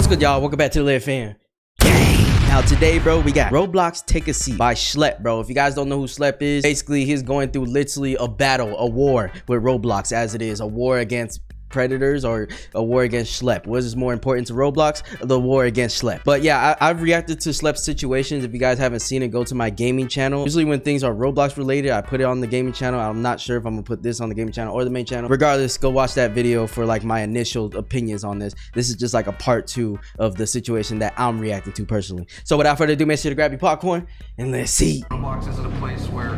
What's good, y'all? Welcome back to the Live Fam. Now today, bro, we got Roblox Take a Seat by Schlep, bro. If you guys don't know who Schlep is, basically he's going through literally a battle, a war with Roblox, as it is a war against predators or a war against Schlep. What is more important to Roblox? The war against Schlep. But yeah, I've reacted to Schlep's situations. If you guys haven't seen it, go to my gaming channel. Usually when things are Roblox related, I put it on the gaming channel. I'm not sure if I'm gonna put this on the gaming channel or the main channel. Regardless, go watch that video for like my initial opinions on this. This is just like a part 2 of the situation that I'm reacting to personally. So without further ado, make sure to grab your popcorn and let's see. Roblox isn't a place where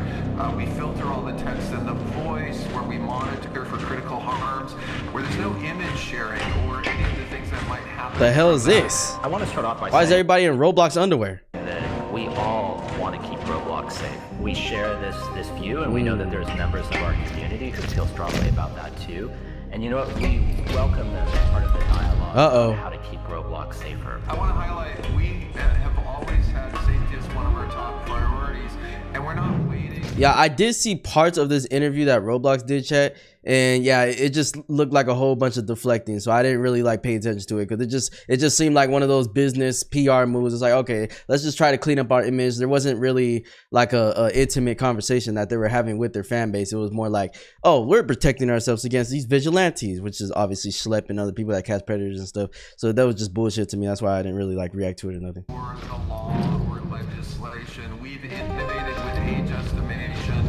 we filter all the text and the voice, where we monitor for critical harms, where there's no image sharing or any of the things that might happen. The hell is this? I want to start off by Why is everybody in Roblox underwear? that we all want to keep Roblox safe. We share this view, and we know that there's members of our community who feel strongly about that too. And you know what? We welcome them as part of the dialogue on how to keep Roblox safer. I want to highlight we have always had safety as one of our top priorities, and we're not waiting. Yeah, I did see parts of this interview that Roblox did, chat, and yeah, it just looked like a whole bunch of deflecting, so I didn't really like pay attention to it because it just seemed like one of those business PR moves. It's like, okay, let's just try to clean up our image. There wasn't really like a intimate conversation that they were having with their fan base. It was more like, oh, we're protecting ourselves against these vigilantes, which is obviously Schlep and other people that catch predators and stuff. So that was just bullshit to me. That's why I didn't really like react to it or nothing. Or the law or legislation, we've innovated with age estimation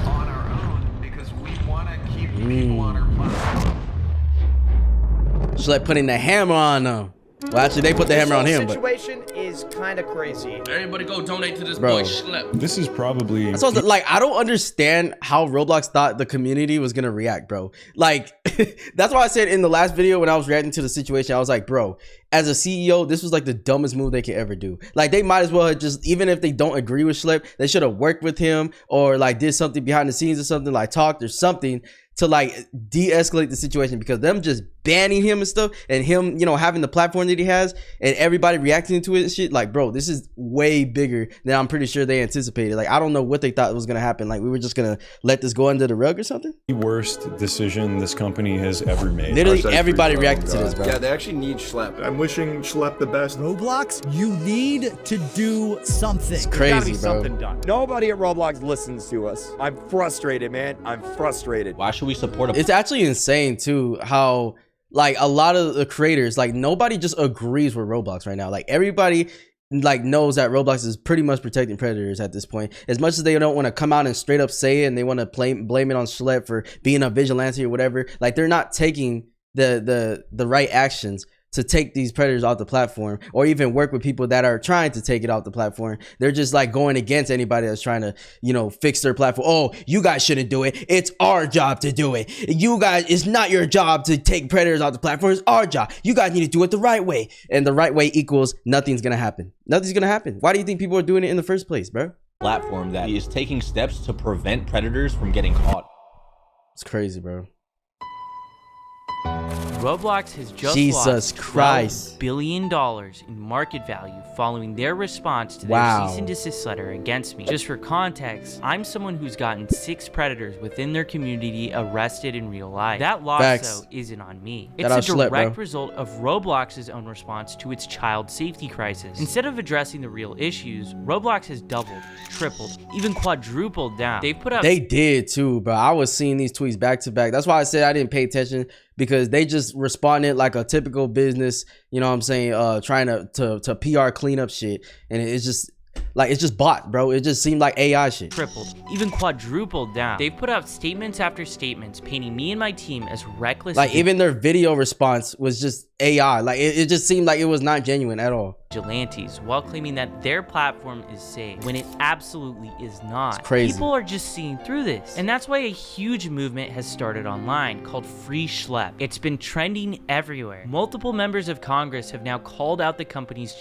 on our own because we want to keep people on our platform. Schlep putting the hammer on them. Well, actually, they put the hammer on him. This situation is kind of crazy. Everybody go donate to this Bro. boy Schlep. This is probably That's also, like, I don't understand how Roblox thought the community was gonna react, bro. Like, that's why I said in the last video when I was reacting to the situation, I was like, bro, as a CEO, this was like the dumbest move they could ever do. Like, they might as well have just, even if they don't agree with Schlep, they should have worked with him or like did something behind the scenes or something, like talked or something to like de-escalate the situation, because them just banning him and stuff and him, you know, having the platform that he has and everybody reacting to it and shit, like, bro, this is way bigger than I'm pretty sure they anticipated. Like, I don't know what they thought was gonna happen. Like, we were just gonna let this go under the rug or something. the worst decision this company has ever made. Literally everybody reacted to this, bro. Yeah, they actually need Schlep. I'm wishing Schlep the best. Roblox, you need to do something. It's crazy, bro. Something done. Nobody at Roblox listens to us. I'm frustrated, man. I'm frustrated. Why should we support a It's actually insane too how like a lot of the creators, like nobody just agrees with Roblox right now. Like everybody like knows that Roblox is pretty much protecting predators at this point. As much as they don't want to come out and straight up say it and they want to blame it on Schlep for being a vigilante or whatever, like they're not taking the right actions to take these predators off the platform or even work with people that are trying to take it off the platform. They're just like going against anybody that's trying to, you know, fix their platform. Oh, you guys shouldn't do it. It's our job to do it. You guys, it's not your job to take predators off the platform. It's our job. You guys need to do it the right way. And the right way equals nothing's gonna happen. Nothing's gonna happen. Why do you think people are doing it in the first place, bro? platform that is taking steps to prevent predators from getting caught? It's crazy, bro. Roblox has just Jesus lost Christ. $12 billion in market value following their response to their Wow. cease and desist letter against me. Just for context, I'm someone who's gotten 6 predators within their community arrested in real life. That loss, Facts. though, isn't on me. Shout It's out a Schlep, direct bro. result of Roblox's own response to its child safety crisis. Instead of addressing the real issues, Roblox has doubled, tripled, even quadrupled down. They've put out They did too, bro. I was seeing these tweets back to back. That's why I said I didn't pay attention, because they just responded like a typical business, you know what I'm saying, trying to PR clean up shit. And it's just like, it's just bot, bro. It just seemed like AI shit. tripled, even quadrupled down. They've put out statements after statements painting me and my team as reckless. Like even their video response was just AI. Like it just seemed like it was not genuine at all. vigilantes while claiming that their platform is safe when it absolutely is not. It's crazy. People are just seeing through this, and that's why a huge movement has started online called Free Schlep. It's been trending everywhere. Multiple members of Congress have now called out the company's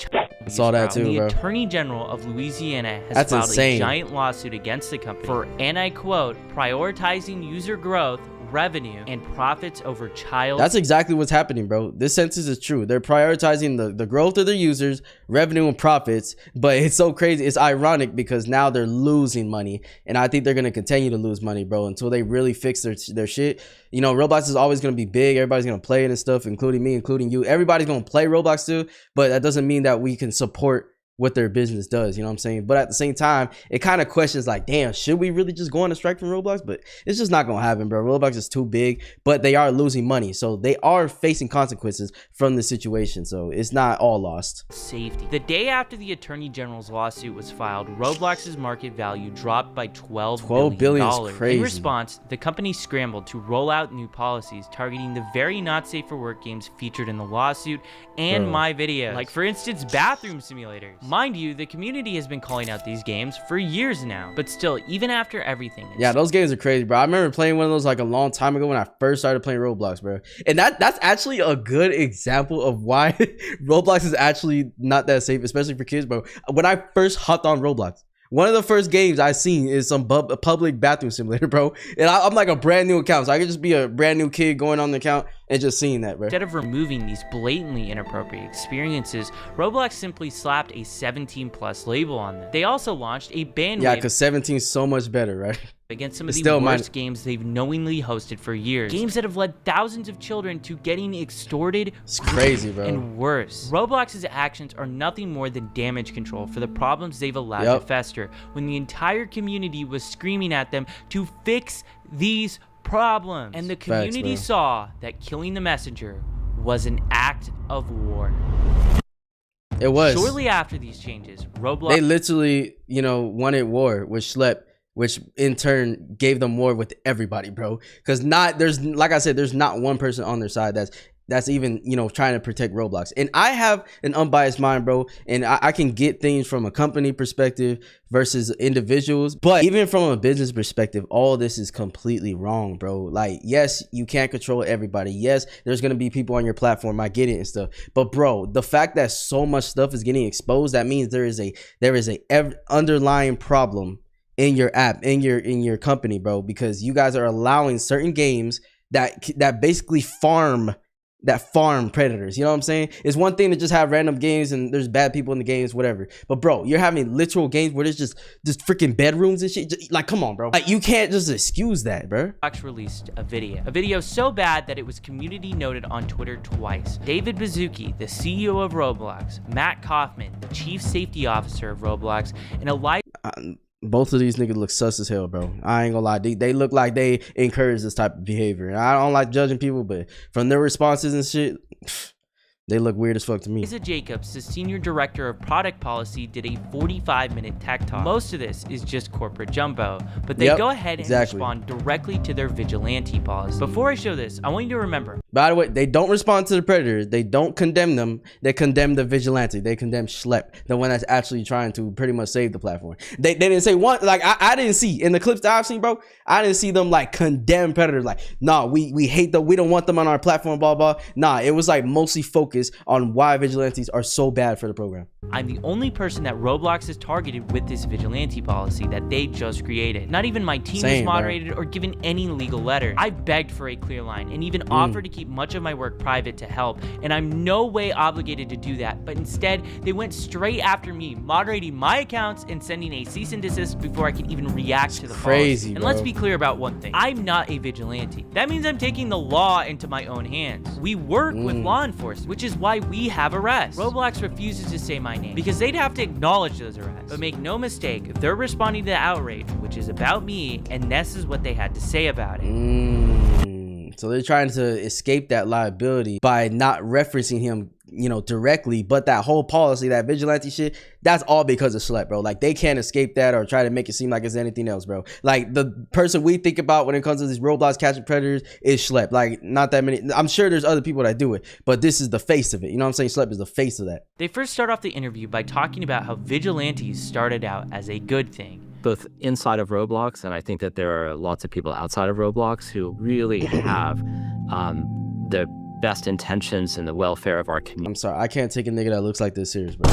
I saw that too, the bro. Attorney General of Louisiana has That's filed insane. a giant lawsuit against the company for, and I quote, prioritizing user growth revenue and profits over child. That's exactly what's happening, bro. This sentence is true. They're prioritizing the growth of their users, revenue, and profits. But it's so crazy. It's ironic because now they're losing money. And I think they're going to continue to lose money, bro, until they really fix their shit. You know, Roblox is always going to be big. Everybody's going to play it and stuff, including me, including you. Everybody's going to play Roblox too. But that doesn't mean that we can support what their business does, you know what I'm saying? But at the same time, it kind of questions like, damn, should we really just go on a strike from Roblox? But it's just not gonna happen, bro. Roblox is too big, but they are losing money, so they are facing consequences from the situation, so it's not all lost. Safety. The day after the Attorney General's lawsuit was filed, Roblox's market value dropped by $12 billion. Is crazy. In response, the company scrambled to roll out new policies targeting the very not safe for work games featured in the lawsuit and my videos, like for instance, bathroom simulators. Mind you, the community has been calling out these games for years now, but still, even after everything, yeah, those games are crazy, bro. I remember playing one of those like a long time ago when I first started playing Roblox, bro. And that's actually a good example of why Roblox is actually not that safe, especially for kids, bro. When I first hopped on Roblox, one of the first games I seen is some public bathroom simulator, bro. And I'm like a brand new account, so I could just be a brand new kid going on the account and just seeing that, bro. Instead of removing these blatantly inappropriate experiences, Roblox simply slapped a 17+ label on them. They also launched a ban yeah, because 17 is so much better, right? Against some of the worst games they've knowingly hosted for years. Games that have led thousands of children to getting extorted. It's crazy, bro. And worse. Roblox's actions are nothing more than damage control for the problems they've allowed to fester, when the entire community was screaming at them to fix these problems. And the community saw that killing the messenger was an act of war. It was. Shortly after these changes, Roblox... They literally, you know, wanted war with Schlep, which in turn gave them war with everybody, bro. Because there's, like I said, there's not one person on their side that's even, you know, trying to protect Roblox. And I have an unbiased mind, bro, and I can get things from a company perspective versus individuals. But even from a business perspective, all this is completely wrong, bro. Like, yes, you can't control everybody. Yes, there's gonna be people on your platform, I get it and stuff. But bro, the fact that so much stuff is getting exposed, that means there is a underlying problem in your app, in your company, bro, because you guys are allowing certain games that basically farm predators. You know what I'm saying? It's one thing to just have random games and there's bad people in the games, whatever. But bro, you're having literal games where there's just freaking bedrooms and shit. Like, come on, bro. Like, you can't just excuse that, bro. Roblox released a video so bad that it was community noted on Twitter twice. David Baszucki, the CEO of Roblox, Matt Kaufman, the chief safety officer of Roblox, and Eli... Both of these niggas look sus as hell, bro. I ain't gonna lie. They look like they encourage this type of behavior. And I don't like judging people, but from their responses and shit, they look weird as fuck to me. Lisa Jacobs, the senior director of product policy, did a 45-minute tech talk. Most of this is just corporate jumbo, but they go ahead and respond directly to their vigilante policy. Before I show this, I want you to remember. By the way, they don't respond to the predators. They don't condemn them. They condemn the vigilante. They condemn Schlep, the one that's actually trying to pretty much save the platform. They didn't say one, like, I didn't see in the clips that I've seen, bro. I didn't see them like condemn predators. Like, nah, we hate them. We don't want them on our platform, blah, blah. Nah, it was like mostly focused on why vigilantes are so bad for the program. I'm the only person that Roblox has targeted with this vigilante policy that they just created. Not even my team was moderated or given any legal letter. I begged for a clear line and even offered to keep much of my work private to help, and I'm no way obligated to do that, but instead they went straight after me, moderating my accounts and sending a cease and desist before I could even react to the policy. And let's be clear about one thing. I'm not a vigilante. That means I'm taking the law into my own hands. We work with law enforcement, which is why we have arrests. Roblox refuses to say my name because they'd have to acknowledge those arrests. But make no mistake, they're responding to the outrage, which is about me, and this is what they had to say about it. So they're trying to escape that liability by not referencing him, you know, directly. But that whole policy, that vigilante shit, that's all because of Schlep, bro. Like, they can't escape that or try to make it seem like it's anything else, bro. Like, the person we think about when it comes to these Roblox catching predators is Schlep. Like, not that many. I'm sure there's other people that do it, but this is the face of it. You know what I'm saying? Schlep is the face of that. They first start off the interview by talking about how vigilantes started out as a good thing. Both inside of Roblox, and I think that there are lots of people outside of Roblox who really have the best intentions and the welfare of our I'm sorry, I can't take a nigga that looks like this serious, bro.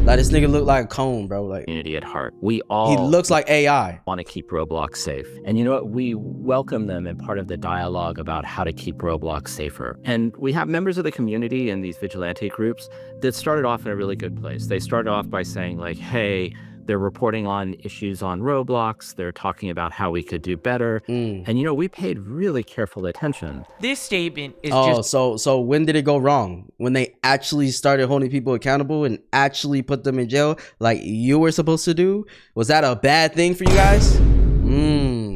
Like, this nigga look like a cone, bro. Like, community at heart. We all he looks like AI. want to keep Roblox safe. And you know what? We welcome them in part of the dialogue about how to keep Roblox safer. And we have members of the community in these vigilante groups that started off in a really good place. They started off by saying like, hey, they're reporting on issues on Roblox. They're talking about how we could do better. And you know, we paid really careful attention. This statement is so when did it go wrong? When they actually started holding people accountable and actually put them in jail like you were supposed to do? Was that a bad thing for you guys?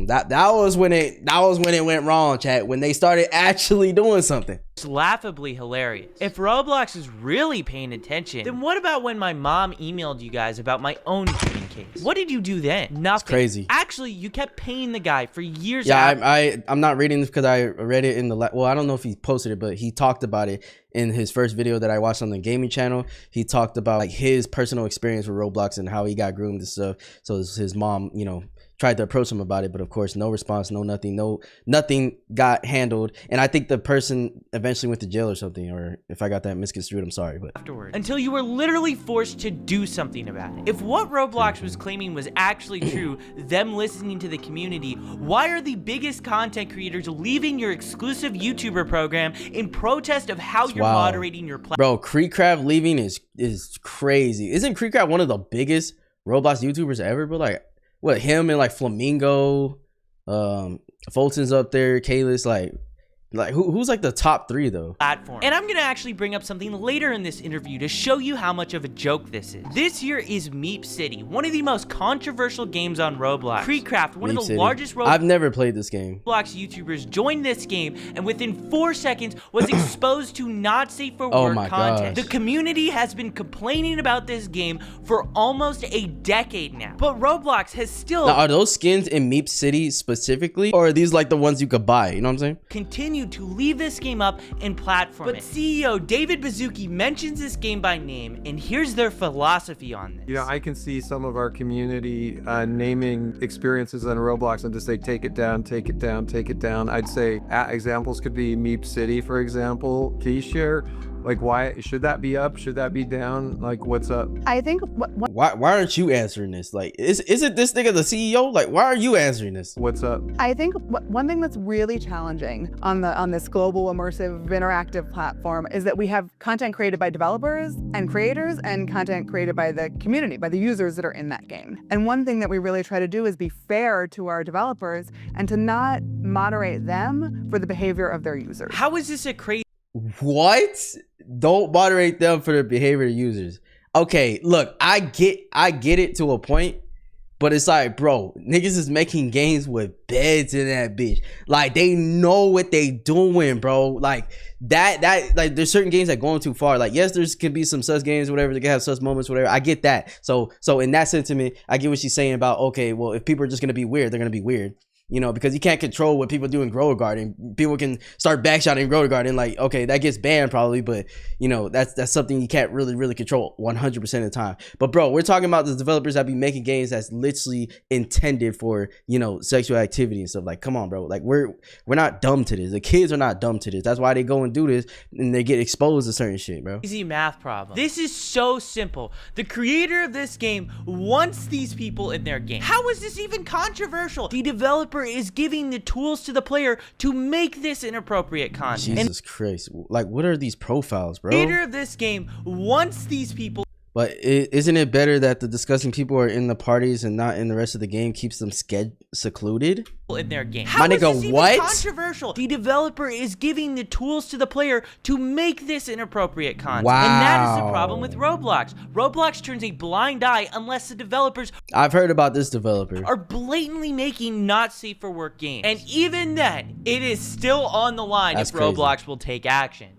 That was when it went wrong, chat. When they started actually doing something. It's laughably hilarious. If Roblox is really paying attention, then what about when my mom emailed you guys about my own shooting case? What did you do then? Nothing. It's crazy. Actually, you kept paying the guy for years. Yeah, I'm not reading this because I read it in the well, I don't know if he posted it, but he talked about it in his first video that I watched on the gaming channel. He talked about like his personal experience with Roblox and how he got groomed and stuff. So his mom, you know, tried to approach him about it, but of course no response, nothing got handled. And I think the person eventually went to jail or something, or if I got that misconstrued, I'm sorry. But afterwards, until you were literally forced to do something about it. If what Roblox was claiming was actually true, them listening to the community, why are the biggest content creators leaving your exclusive YouTuber program in protest of how you're moderating your platform? Bro, RICHLEV leaving is crazy. Isn't RICHLEV one of the biggest Roblox YouTubers ever, bro? Like, what, him and like Flamingo, Fulton's up there, Kalis, like who's like the top three though? Platform. And I'm gonna actually bring up something later in this interview to show you how much of a joke this is. This here is Meep City, one of the most controversial games on Roblox. Creecraft, one of the largest Roblox. I've never played this game. Roblox YouTubers joined this game and within 4 seconds was exposed to not safe for work content. The community has been complaining about this game for almost a decade now, but Roblox has still. Now, are those skins in Meep City specifically, or are these like the ones you could buy? You know what I'm saying? Continue to leave this game up and platform it. But CEO David Baszucki mentions this game by name, and here's their philosophy on this. You know, I can see some of our community naming experiences on Roblox and just say, take it down, take it down, take it down. I'd say examples could be Meep City, for example. Can you share, like, why should that be up? Should that be down? Like, what's up? I think why aren't you answering this? Like, isn't this nigga the CEO? Like, why are you answering this? What's up? I think one thing that's really challenging on this global immersive interactive platform is that we have content created by developers and creators and content created by the community, by the users that are in that game. And one thing that we really try to do is be fair to our developers and to not moderate them for the behavior of their users. How is this a crazy? What? Don't moderate them for the behavior of users. Okay, look, I get it to a point, but it's like, bro, niggas is making games with beds in that bitch. Like, they know what they doing, bro. Like that like there's certain games that going too far. Like, yes, there's can be some sus games, whatever, they can have sus moments, whatever. I get that. So in that sentiment, I get what she's saying about, okay, well, if people are just gonna be weird, they're gonna be weird. You know, because you can't control what people do in Grow Garden. People can start backshotting in Grow Garden. Like, okay, that gets banned probably, but you know, that's something you can't really control 100% of the time. But bro, we're talking about the developers that be making games that's literally intended for, you know, sexual activity and stuff. Like, come on, bro. Like, we're not dumb to this. The kids are not dumb to this. That's why they go and do this and they get exposed to certain shit, bro. Easy math problem. This is so simple. The creator of this game wants these people in their game. How is this even controversial? The developer is giving the tools to the player to make this inappropriate content. Jesus Christ. Like, what are these profiles, bro? The creator of this game wants these people. But isn't it better that the discussing people are in the parties and not in the rest of the game keeps them secluded? In their game. My nigga, is this what? Even controversial? The developer is giving the tools to the player to make this inappropriate content. Wow. And that is the problem with Roblox. Roblox turns a blind eye unless the developers I've heard about this developer are blatantly making not safe for work games. And even then, it is still on the line if Roblox will take action.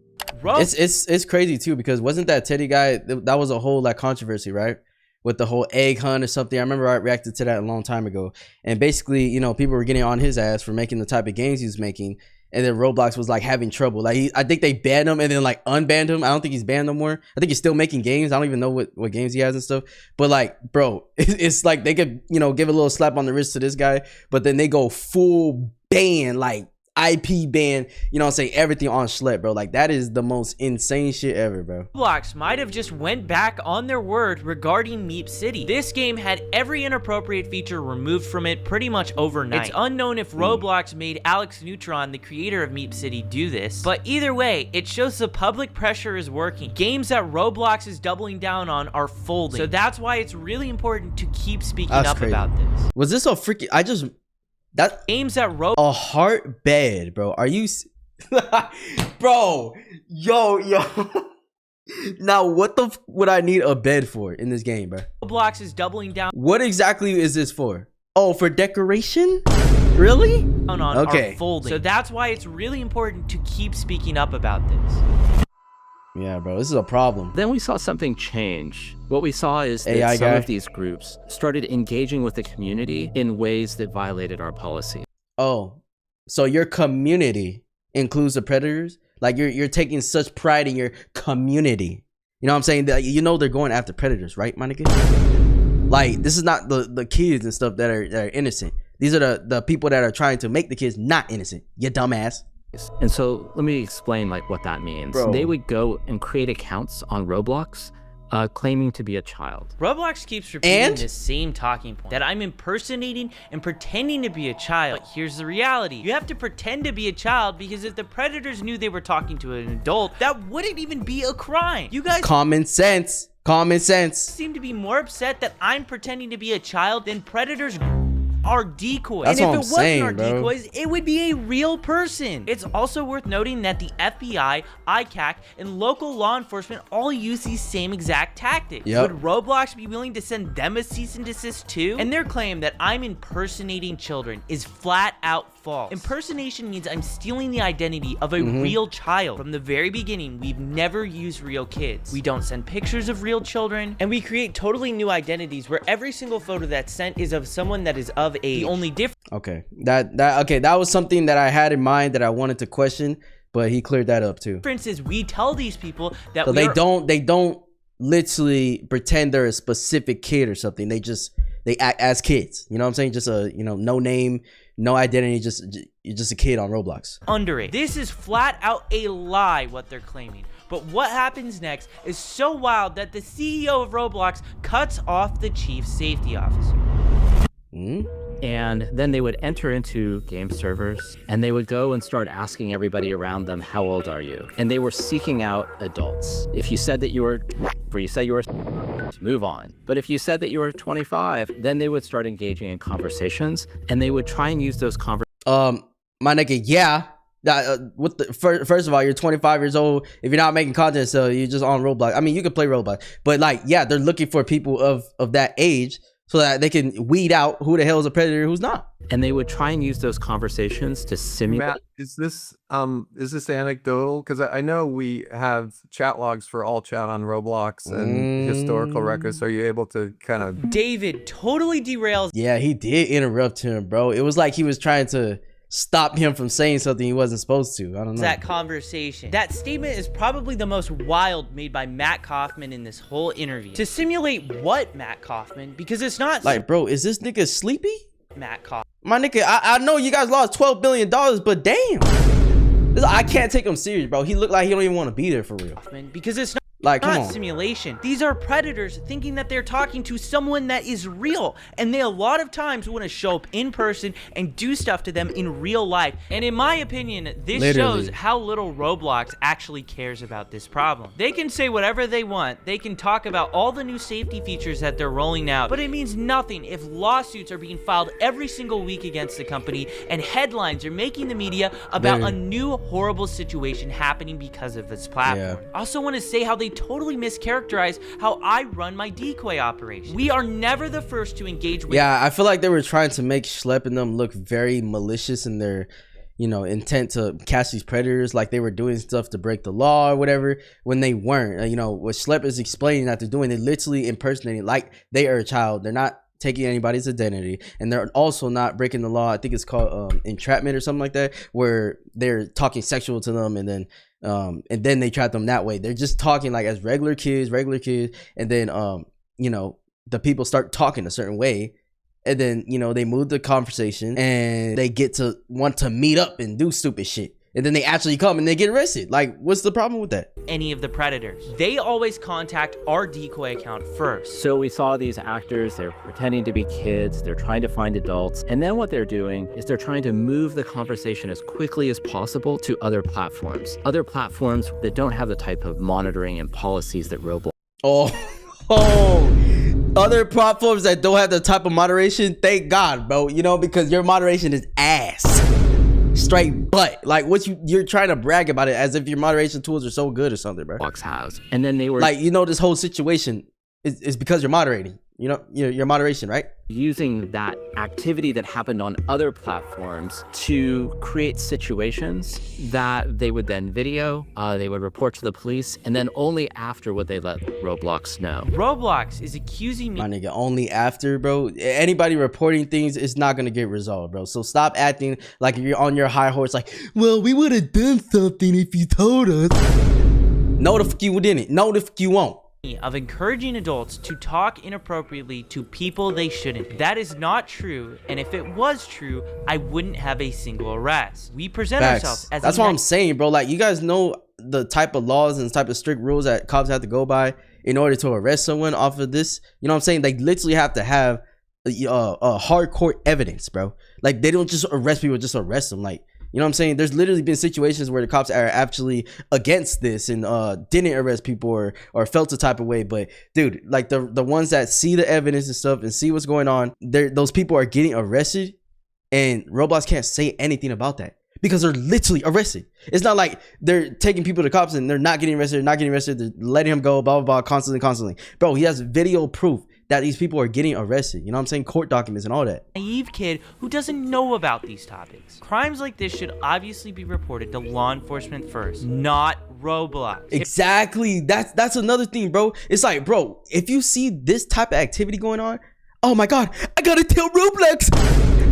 It's crazy too, because wasn't that Teddy guy, that was a whole like controversy, right? With the whole egg hunt or something. I remember I reacted to that a long time ago. And basically, you know, people were getting on his ass for making the type of games he was making. And then Roblox was like having trouble. Like, I think they banned him and then like unbanned him. I don't think he's banned no more. I think he's still making games. I don't even know what games he has and stuff. But like, bro, it's like they could, you know, give a little slap on the wrist to this guy, but then they go full ban, like IP ban, you know what I'm saying, everything on Schlep, bro. Like, that is the most insane shit ever, bro. Roblox might have just went back on their word regarding Meep City. This game had every inappropriate feature removed from it pretty much overnight. It's unknown if Roblox made Alex Neutron, the creator of Meep City, do this, but either way, it shows the public pressure is working. Games that Roblox is doubling down on are folding, so that's why it's really important to keep speaking up about this. Was this a freaking, that games that a heart bed, bro? Are you bro, yo now what the would I need a bed for in this game, bro? Roblox is doubling down. What exactly is this for? Oh, for decoration? Really? Okay, folding. So that's why it's really important to keep speaking up about this. Yeah, bro, this is a problem. Then we saw something change. What we saw is that some of these groups started engaging with the community in ways that violated our policy. Oh, so your community includes the predators? Like, you're taking such pride in your community. You know what I'm saying? You know they're going after predators, right, my nigga? Like, this is not the kids and stuff that are innocent. These are the people that are trying to make the kids not innocent. You dumbass. And so let me explain like what that means. Bro. They would go and create accounts on Roblox claiming to be a child. Roblox keeps repeating the same talking point, that I'm impersonating and pretending to be a child. But here's the reality. You have to pretend to be a child, because if the predators knew they were talking to an adult, that wouldn't even be a crime. You guys— Common sense. Common sense. Seem to be more upset that I'm pretending to be a child than predators are decoys. That's and what if I'm it saying, wasn't bro. our decoys, it would be a real person. It's also worth noting that the FBI, ICAC, and local law enforcement all use these same exact tactics. Yep. Would Roblox be willing to send them a cease and desist too? And their claim that I'm impersonating children is flat out false. Impersonation means I'm stealing the identity of a real child. From the very beginning, we've never used real kids. We don't send pictures of real children, and we create totally new identities where every single photo that's sent is of someone that is of age. The only difference— Okay, that was something that I had in mind that I wanted to question, but he cleared that up too. Difference is we tell these people that So they don't literally pretend they're a specific kid or something. They act as kids. You know what I'm saying? Just a, you know, no name, no identity, you're just a kid on Roblox. Under it. This is flat out a lie, what they're claiming. But what happens next is so wild that the CEO of Roblox cuts off the chief safety officer. And then they would enter into game servers and they would go and start asking everybody around them, how old are you? And they were seeking out adults. If you said that you were, move on. But if you said that you were 25, then they would start engaging in conversations and they would try and use those conversations. My nigga, yeah. First of all, you're 25 years old. If you're not making content, so you're just on Roblox. I mean, you can play Roblox, but like, yeah, they're looking for people of that age so that they can weed out who the hell is a predator, who's not. And they would try and use those conversations to simulate. Matt, is this anecdotal? Because I know we have chat logs for all chat on Roblox and historical records. Are you able to kind of— David totally derails. Yeah, he did interrupt him, bro. It was like he was trying to stop him from saying something he wasn't supposed to. I don't know. That conversation. That statement is probably the most wild made by Matt Kaufman in this whole interview. To simulate what, Matt Kaufman? Because it's not like, bro, is this nigga sleepy? Matt Kaufman. My nigga, I know you guys lost $12 billion, but damn. I can't take him serious, bro. He looked like he don't even want to be there for real. Because it's not— Like, come not on. simulation. These are predators thinking that they're talking to someone that is real, and they a lot of times want to show up in person and do stuff to them in real life. And in my opinion, this shows how little Roblox actually cares about this problem. They can say whatever they want. They can talk about all the new safety features that they're rolling out, but it means nothing if lawsuits are being filed every single week against the company and headlines are making the media about a new horrible situation happening because of this platform. I also want to say how they totally mischaracterize how I run my decoy operation. We are never the first to engage with— Yeah, I feel like they were trying to make Schlep and them look very malicious in their, you know, intent to catch these predators, like they were doing stuff to break the law or whatever, when they weren't. You know, what Schlep is explaining that they're doing, they're literally impersonating like they are a child. They're not taking anybody's identity, and they're also not breaking the law. I think it's called entrapment or something like that, where they're talking sexual to them and then they trap them that way. They're just talking like as regular kids, and then you know, the people start talking a certain way, and then, you know, they move the conversation and they get to want to meet up and do stupid shit. And then they actually come and they get arrested. Like, what's the problem with that? Any of the predators. They always contact our decoy account first. So we saw these actors, they're pretending to be kids, they're trying to find adults, and then what they're doing is they're trying to move the conversation as quickly as possible to other platforms that don't have the type of monitoring and policies that Roblox. Other platforms that don't have the type of moderation, thank God, bro. You know, because your moderation is ass. Straight butt. Like, what you're trying to brag about it as if your moderation tools are so good or something, bro. Has. And then they were like, you know, this whole situation is because you're moderating. You know, your moderation, right? Using that activity that happened on other platforms to create situations that they would then video, they would report to the police, and then only after would they let Roblox know. Roblox is accusing me. My nigga, only after, bro. Anybody reporting things is not gonna get resolved, bro. So stop acting like you're on your high horse, like, well, we would have done something if you told us. No, the fuck you didn't. No, the fuck you won't. Of encouraging adults to talk inappropriately to people they shouldn't. That is not true, and if it was true, I wouldn't have a single arrest. We present ourselves as that's what I'm saying, bro. Like, you guys know the type of laws and the type of strict rules that cops have to go by in order to arrest someone off of this. You know what I'm saying? They literally have to have hardcore evidence, bro. Like, they don't just arrest people, just arrest them. Like, you know what I'm saying? There's literally been situations where the cops are actually against this and didn't arrest people or felt a type of way. But dude, like the ones that see the evidence and stuff and see what's going on, those people are getting arrested, and Roblox can't say anything about that because they're literally arrested. It's not like they're taking people to cops and they're not getting arrested, they're letting him go, blah, blah, blah, constantly. Bro, he has video proof that these people are getting arrested. You know what I'm saying? Court documents and all that. Naive kid who doesn't know about these topics. Crimes like this should obviously be reported to law enforcement first, not Roblox. Exactly. That's another thing, bro. It's like, bro, if you see this type of activity going on, oh my God, I gotta tell Roblox.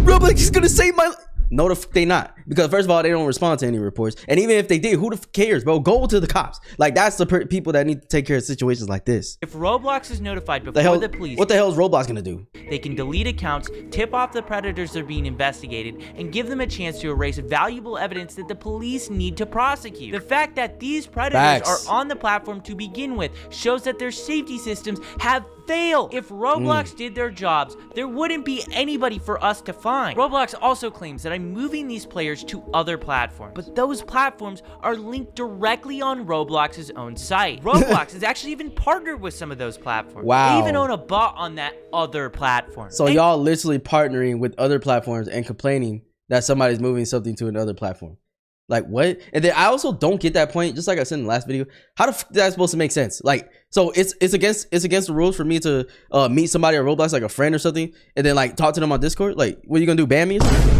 Roblox is gonna save my life. No, the fuck they not. Because first of all, they don't respond to any reports. And even if they did, who the fuck cares, bro? Go to the cops. Like, that's the people that need to take care of situations like this. If Roblox is notified before the police, what the hell is Roblox gonna do? They can delete accounts, tip off the predators that are being investigated, and give them a chance to erase valuable evidence that the police need to prosecute. The fact that these predators are on the platform to begin with shows that their safety systems have failed. If Roblox did their jobs, there wouldn't be anybody for us to find. Roblox also claims that I'm moving these players to other platforms, but those platforms are linked directly on Roblox's own site. Roblox has actually even partnered with some of those platforms. Wow. They even own a bot on that other platform. So y'all literally partnering with other platforms and complaining that somebody's moving something to another platform. Like, what? And then I also don't get that point. Just like I said in the last video, how the fuck is that supposed to make sense? Like, so it's against the rules for me to meet somebody on Roblox, like a friend or something, and then like talk to them on Discord. Like, what are you gonna do? Ban me or something?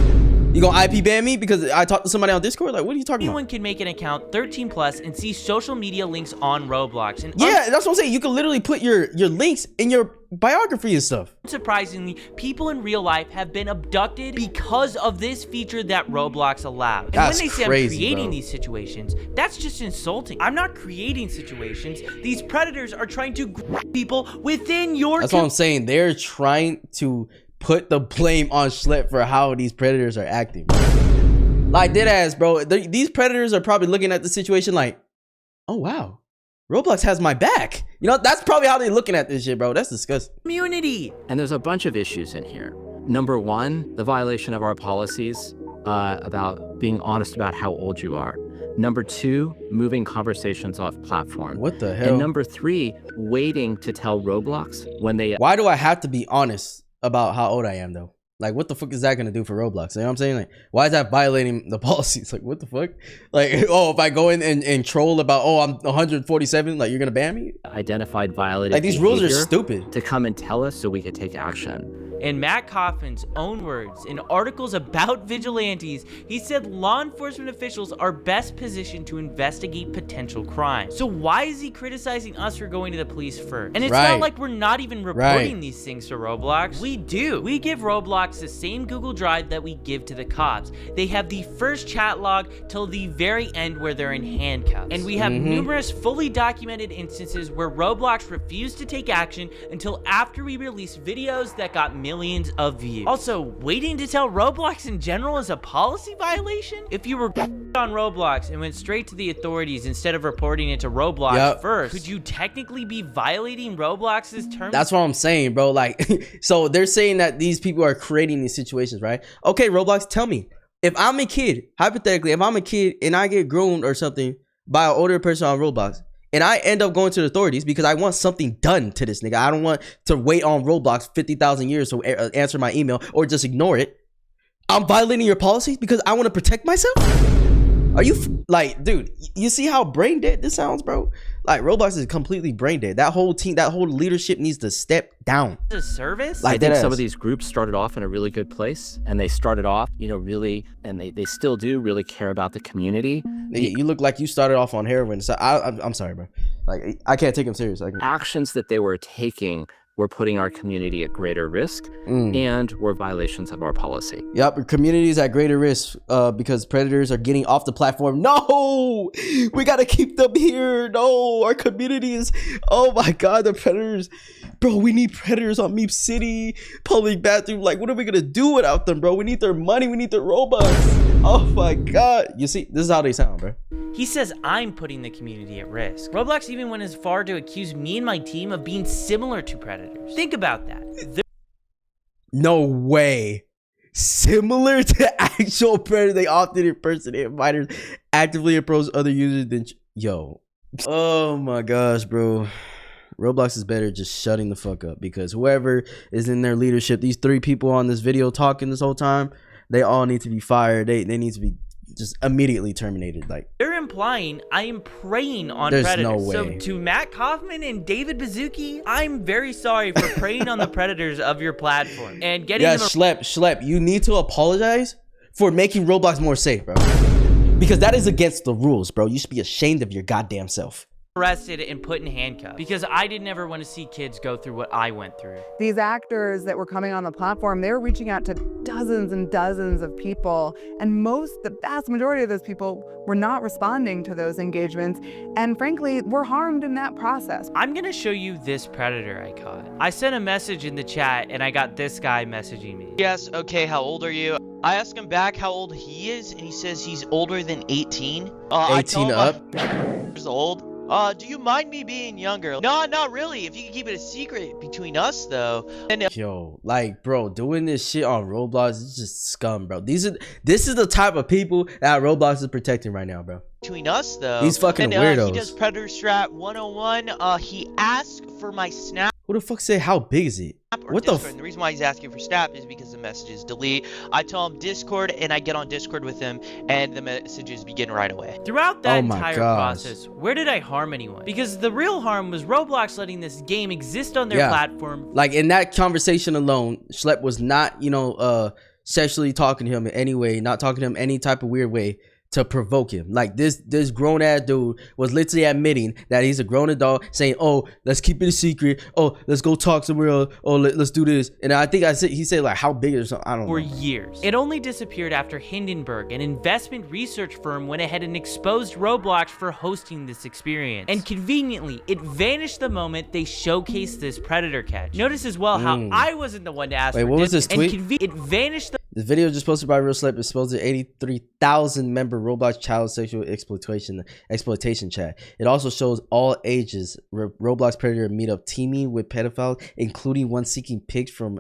You gonna IP ban me because I talked to somebody on Discord? Like, what are you talking about? Anyone can make an account 13+ and see social media links on Roblox. And yeah, that's what I'm saying. You can literally put your links in your biography and stuff. Unsurprisingly, people in real life have been abducted because of this feature that Roblox allows. And that's when they say crazy, I'm creating bro. These situations, that's just insulting. I'm not creating situations. These predators are trying to grab people within your That's what I'm saying. They're trying to put the blame on Schlep for how these predators are acting, bro. Like, dead ass, bro. These predators are probably looking at the situation like, oh wow, Roblox has my back. You know, that's probably how they're looking at this shit, bro. That's disgusting. Community. And there's a bunch of issues in here. Number one, the violation of our policies about being honest about how old you are. Number two, moving conversations off platform. What the hell? And number three, waiting to tell Roblox when they... Why do I have to be honest about how old I am, though? Like, what the fuck is that gonna do for Roblox? You know what I'm saying? Like, why is that violating the policies? Like, what the fuck? Like, oh, if I go in and troll about, oh, I'm 147, like, you're gonna ban me? Identified violated like, these rules are stupid. To come and tell us so we could take action. In Matt Coffin's own words, in articles about vigilantes, he said law enforcement officials are best positioned to investigate potential crime. So why is he criticizing us for going to the police first? And it's not like we're not even reporting these things to Roblox. We do. We give Roblox the same Google Drive that we give to the cops. They have the first chat log till the very end where they're in handcuffs. And we have numerous fully documented instances where Roblox refused to take action until after we released videos that got millions millions of views. Also, waiting to tell Roblox in general is a policy violation? If you were on Roblox and went straight to the authorities instead of reporting it to Roblox first, could you technically be violating Roblox's terms? That's what I'm saying, bro. Like, so they're saying that these people are creating these situations, right? Okay, Roblox, tell me. If I'm a kid, hypothetically, if I'm a kid and I get groomed or something by an older person on Roblox, and I end up going to the authorities because I want something done to this nigga. I don't want to wait on Roblox 50,000 years to answer my email or just ignore it. I'm violating your policy because I want to protect myself? Are you like, dude, you see how brain dead this sounds, bro? Like, Roblox is completely brain dead. That whole team, that whole leadership needs to step down. The service? Like, I think some of these groups started off in a really good place, and they started off, you know, really, and they still do really care about the community. You look like you started off on heroin. So I'm sorry, bro. Like, I can't take him serious. Actions that they were taking were putting our community at greater risk and were violations of our policy. Yep, community is at greater risk because predators are getting off the platform. No, we gotta keep them here. No, our community is, oh my God, the predators. Bro, we need predators on Meep City, public bathroom. Like, what are we gonna do without them, bro? We need their money, we need their Robux. Oh my God. You see, this is how they sound, bro. He says I'm putting the community at risk. Roblox even went as far to accuse me and my team of being similar to predators. Think about that. No way. Similar to actual predators, they often impersonate fighters, actively approach other users than yo. Oh my gosh, bro. Roblox is better just shutting the fuck up, because whoever is in their leadership, these 3 people on this video talking this whole time, they all need to be fired. They need to be just immediately terminated. Like, they're implying I am preying on predators. No way. So to Matt Kaufman and David Bazooki, I'm very sorry for preying on the predators of your platform and getting them. Schlep, you need to apologize for making Roblox more safe, bro, because that is against the rules, bro. You should be ashamed of your goddamn self. Arrested and put in handcuffs because I didn't ever want to see kids go through what I went through. These actors that were coming on the platform, they were reaching out to dozens and dozens of people, and the vast majority of those people were not responding to those engagements, and frankly, were harmed in that process. I'm gonna show you this predator I caught. I sent a message in the chat and I got this guy messaging me. Yes, okay, how old are you? I asked him back how old he is, and he says he's older than 18. 18 up? Years old. Do you mind me being younger? No, not really. If you can keep it a secret between us, though. Yo, like, bro, doing this shit on Roblox is just scum, bro. This is the type of people that Roblox is protecting right now, bro. Between us, though. These fucking weirdos. He does Predator Strat 101. He asked for my Snap. Who the fuck said how big is it? What the? And the reason why he's asking for Snap is because the messages delete. I tell him Discord, and I get on Discord with him, and the messages begin right away. Throughout that entire process, where did I harm anyone? Because the real harm was Roblox letting this game exist on their platform. Like, in that conversation alone, Schlep was not, you know, sexually talking to him in any way, not talking to him any type of weird way to provoke him. Like, this grown ass dude was literally admitting that he's a grown adult, saying, oh, let's keep it a secret, oh, let's go talk somewhere else, oh, let's do this. And I think he said like how big or something, I don't know. For years. It only disappeared after Hindenburg, an investment research firm, went ahead and exposed Roblox for hosting this experience. And conveniently, it vanished the moment they showcased this predator catch. Notice as well how I wasn't the one to ask for what was this tweet? It vanished. The video just posted by RICHLEV exposed the 83,000 member Roblox child sexual exploitation chat. It also shows all ages Roblox predator meetup teaming with pedophiles, including one seeking pics from.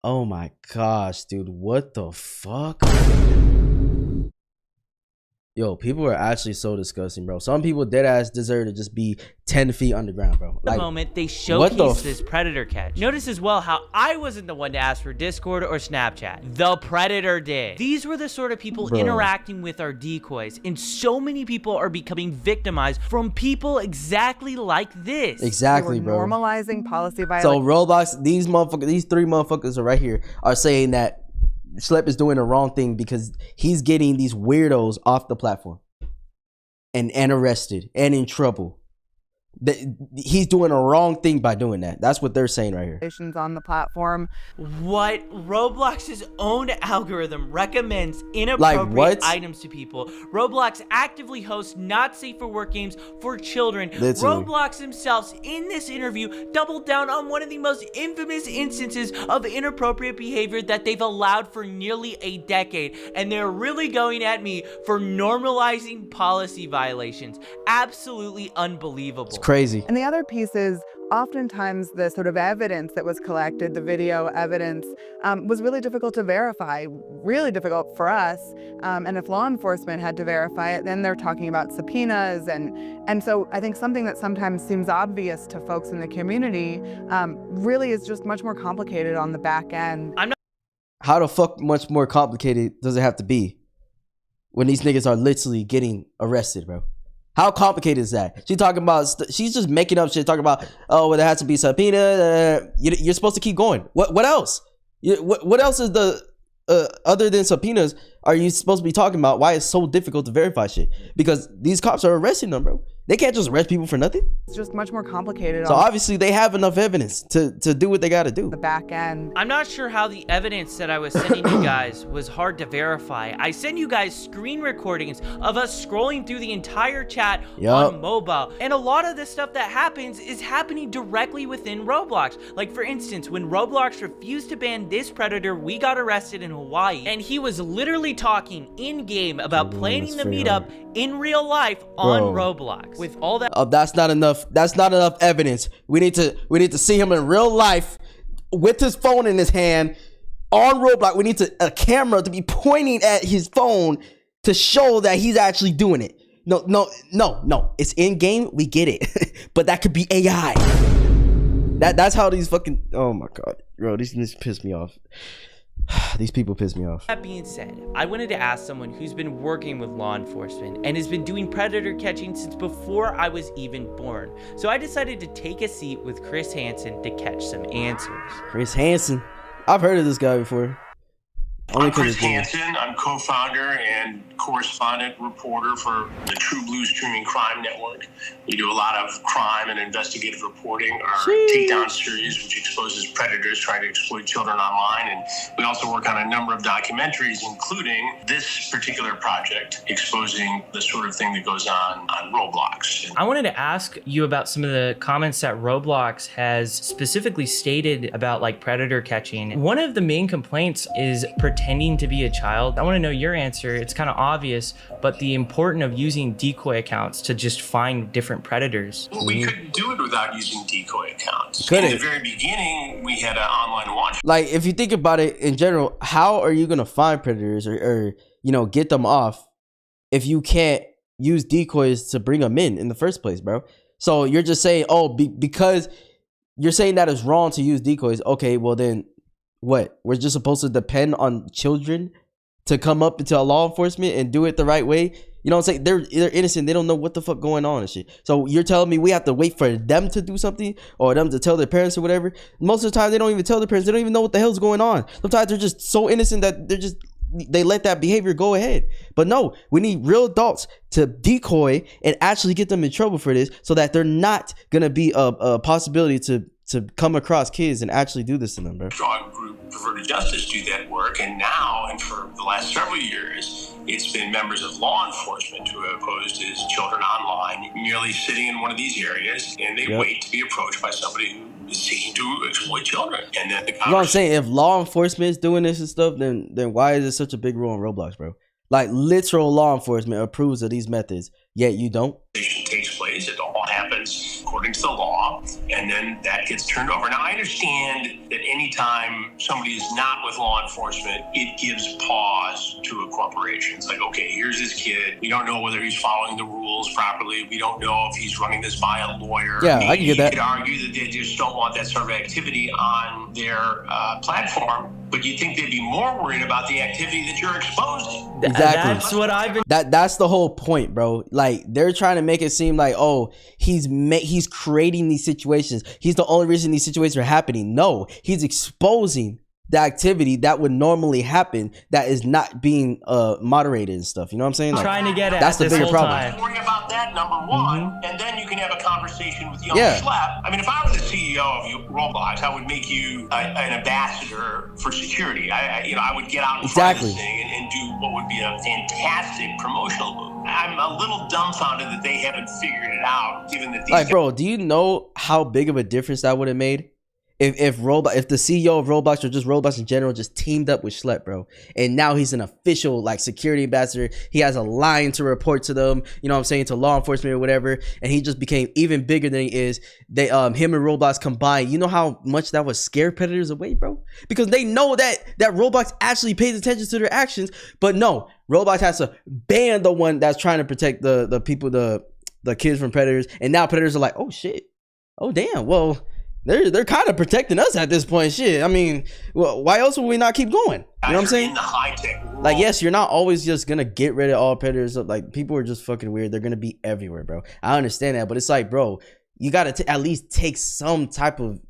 Oh my gosh, dude, what the fuck? Yo, people are actually so disgusting, bro. Some people dead ass deserve to just be 10 feet underground, bro. Like, the moment they showcased this predator catch. Notice as well how I wasn't the one to ask for Discord or Snapchat. The predator did. These were the sort of people interacting with our decoys, and so many people are becoming victimized from people exactly like this. Exactly, bro. Normalizing policy violence. So Roblox, these 3 motherfuckers are right here are saying that Schlep is doing the wrong thing because he's getting these weirdos off the platform and arrested and in trouble. he's doing a wrong thing by doing that. That's what they're saying right here. On the platform. What? Roblox's own algorithm recommends inappropriate items to people. Roblox actively hosts not safe for work games for children. Literally. Roblox themselves in this interview doubled down on one of the most infamous instances of inappropriate behavior that they've allowed for nearly a decade, and they're really going at me for normalizing policy violations. Absolutely unbelievable. It's crazy. And the other piece is oftentimes the sort of evidence that was collected, the video evidence, was really difficult to verify, really difficult for us. And if law enforcement had to verify it, then they're talking about subpoenas. And so I think something that sometimes seems obvious to folks in the community really is just much more complicated on the back end. How the fuck much more complicated does it have to be when these niggas are literally getting arrested, bro? How complicated is that? She's talking about, she's just making up shit, talking about, oh, well, there has to be subpoena. You're supposed to keep going. What else? What else is other than subpoenas are you supposed to be talking about? Why it's so difficult to verify shit? Because these cops are arresting them, bro. They can't just arrest people for nothing. It's just much more complicated. So obviously they have enough evidence to do what they got to do. The back end. I'm not sure how the evidence that I was sending you guys was hard to verify. I sent you guys screen recordings of us scrolling through the entire chat on mobile. And a lot of the stuff that happens is happening directly within Roblox. Like for instance, when Roblox refused to ban this predator, we got arrested in Hawaii. And he was literally talking in-game about planning the meetup in real life on Roblox. With all that, that's not enough. That's not enough evidence. We need to see him in real life with his phone in his hand on Roblox. We need a camera to be pointing at his phone to show that he's actually doing it. No. It's in game. We get it, but that could be AI. That's how these fucking. Oh my god, bro, these piss me off. These people piss me off. That being said, I wanted to ask someone who's been working with law enforcement and has been doing predator catching since before I was even born. So I decided to take a seat with Chris Hansen to catch some answers. Chris Hansen. I've heard of this guy before. I'm Chris Hansen. I'm co-founder and correspondent reporter for the True Blue Streaming Crime Network. We do a lot of crime and investigative reporting. Our Takedown series, which exposes predators trying to exploit children online. And we also work on a number of documentaries, including this particular project, exposing the sort of thing that goes on Roblox. I wanted to ask you about some of the comments that Roblox has specifically stated about like predator catching. One of the main complaints is pretending to be a child. I want to know your answer. It's kind of obvious, but the importance of using decoy accounts to just find different predators. Well, we couldn't do it without using decoy accounts. In the very beginning, we had an online watch. Like, if you think about it in general, how are you gonna find predators or get them off if you can't use decoys to bring them in the first place, bro? So you're just saying, because you're saying that it's wrong to use decoys. Okay, well then, what? We're just supposed to depend on children to come up into law enforcement and do it the right way? You know what I'm saying? They're innocent. They don't know what the fuck going on and shit. So you're telling me we have to wait for them to do something or them to tell their parents or whatever? Most of the time, they don't even tell their parents. They don't even know what the hell's going on. Sometimes they're just so innocent that they let that behavior go ahead. But no, we need real adults to decoy and actually get them in trouble for this so that they're not going to be a possibility to come across kids and actually do this to them, bro. Strong group Prefer to Justice do that work, and now and for the last several years, it's been members of law enforcement who have posed as children online, merely sitting in one of these areas, and they wait to be approached by somebody who is seeking to exploit children. And then you know what I'm saying? If law enforcement is doing this and stuff, then why is it such a big role in Roblox, bro? Like, literal law enforcement approves of these methods, yet you don't. Takes place. It all happens according to the law, and then that gets turned over. Now, I understand that anytime somebody is not with law enforcement, it gives pause to a corporation. It's like, okay, here's this kid. We don't know whether he's following the rules properly. We don't know if he's running this by a lawyer. Yeah, I can get that. You could argue that they just don't want that sort of activity on their platform, but you'd think they'd be more worried about the activity that you're exposing. Exactly. That's what I've been. That's the whole point, bro. Like, they're trying to make it seem like, oh, he's creating these situations. He's the only reason these situations are happening. No, he's exposing the activity that would normally happen that is not being moderated and stuff. You know what I'm saying? Like, trying to get at that's the this bigger whole problem. time. Worry about that, number one, and then you can have a conversation with young Schlep. I mean, if I were the CEO of Roblox, I would make you an ambassador for security. I would get out in front of this thing and do what would be a fantastic promotional move. I'm a little dumbfounded that they haven't figured it out, given that these like, bro, do you know how big of a difference that would have made? If the CEO of Roblox or just Roblox in general just teamed up with Schlep, bro, and now he's an official like security ambassador. He has a line to report to them, you know what I'm saying, to law enforcement or whatever, and he just became even bigger than he is. They him and Roblox combined. You know how much that would scare predators away, bro? Because they know that Roblox actually pays attention to their actions, but no, Roblox has to ban the one that's trying to protect the people, the kids from predators, and now predators are like, oh shit, oh damn, well. They're kind of protecting us at this point. Shit. I mean, well, why else would we not keep going? You know what I'm saying? In the high-tech world. Like, yes, you're not always just gonna get rid of all predators. Like, people are just fucking weird. They're gonna be everywhere, bro. I understand that, but it's like, bro, you gotta at least take some type of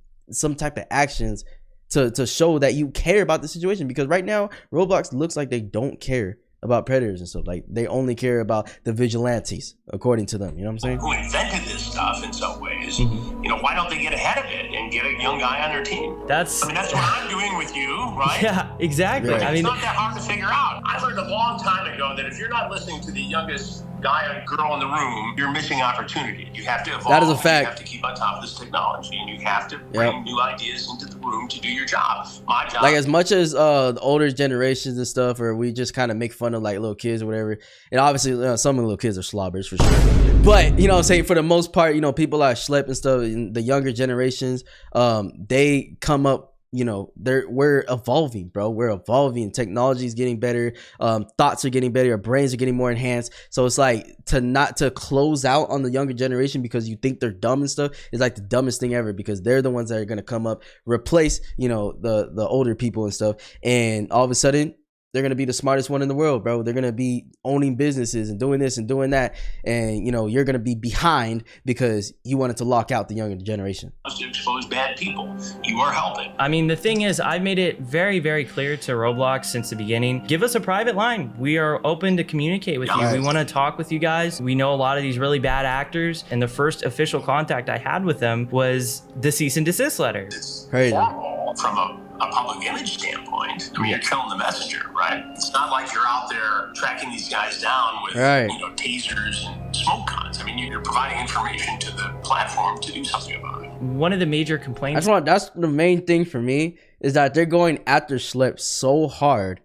actions to show that you care about the situation. Because right now, Roblox looks like they don't care about predators and stuff. Like, they only care about the vigilantes, according to them. You know what I'm saying? Who invented this stuff in some ways? You know, why don't they get ahead of it and get a young guy on their team? That's what I'm doing with you, right? Yeah, exactly. Right. I mean, it's not that hard to figure out. I learned a long time ago that if you're not listening to the youngest guy or girl in the room, you're missing opportunity. You have to evolve. That is a fact. You have to keep on top of this technology, and you have to bring new ideas into the room to do your job. My job. Like, as much as the older generations and stuff, or we just kind of make fun of like little kids or whatever, and obviously some of the little kids are slobbers for sure. But you know what I'm saying, for the most part, you know, people like Schlep and stuff, and the younger generations, they come up. You know, we're evolving, bro. We're evolving. Technology is getting better. Thoughts are getting better. Our brains are getting more enhanced. So it's like to close out on the younger generation because you think they're dumb and stuff is like the dumbest thing ever, because they're the ones that are gonna come up, replace, you know, the older people and stuff, and all of a sudden they're going to be the smartest one in the world, bro. They're going to be owning businesses and doing this and doing that. And, you know, you're going to be behind because you wanted to lock out the younger generation. To expose bad people. You are helping. I mean, the thing is, I've made it very, very clear to Roblox since the beginning. Give us a private line. We are open to communicate with you. We want to talk with you guys. We know a lot of these really bad actors. And the first official contact I had with them was the cease and desist letter. It's horrible from a public image standpoint. I mean, you're killing the messenger, right? It's not like you're out there tracking these guys down with, you know, tasers and smoke guns. I mean, you're providing information to the platform to do something about it. One of the major complaints. That's the main thing for me, is that they're going after Schlep so hard,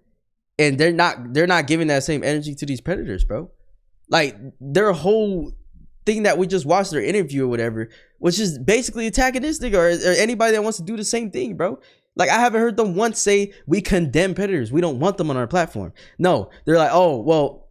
and they're not giving that same energy to these predators, bro. Like, their whole thing that we just watched, their interview or whatever, which is basically antagonistic, or anybody that wants to do the same thing, bro. Like, I haven't heard them once say we condemn predators. We don't want them on our platform. No, they're like, oh, well,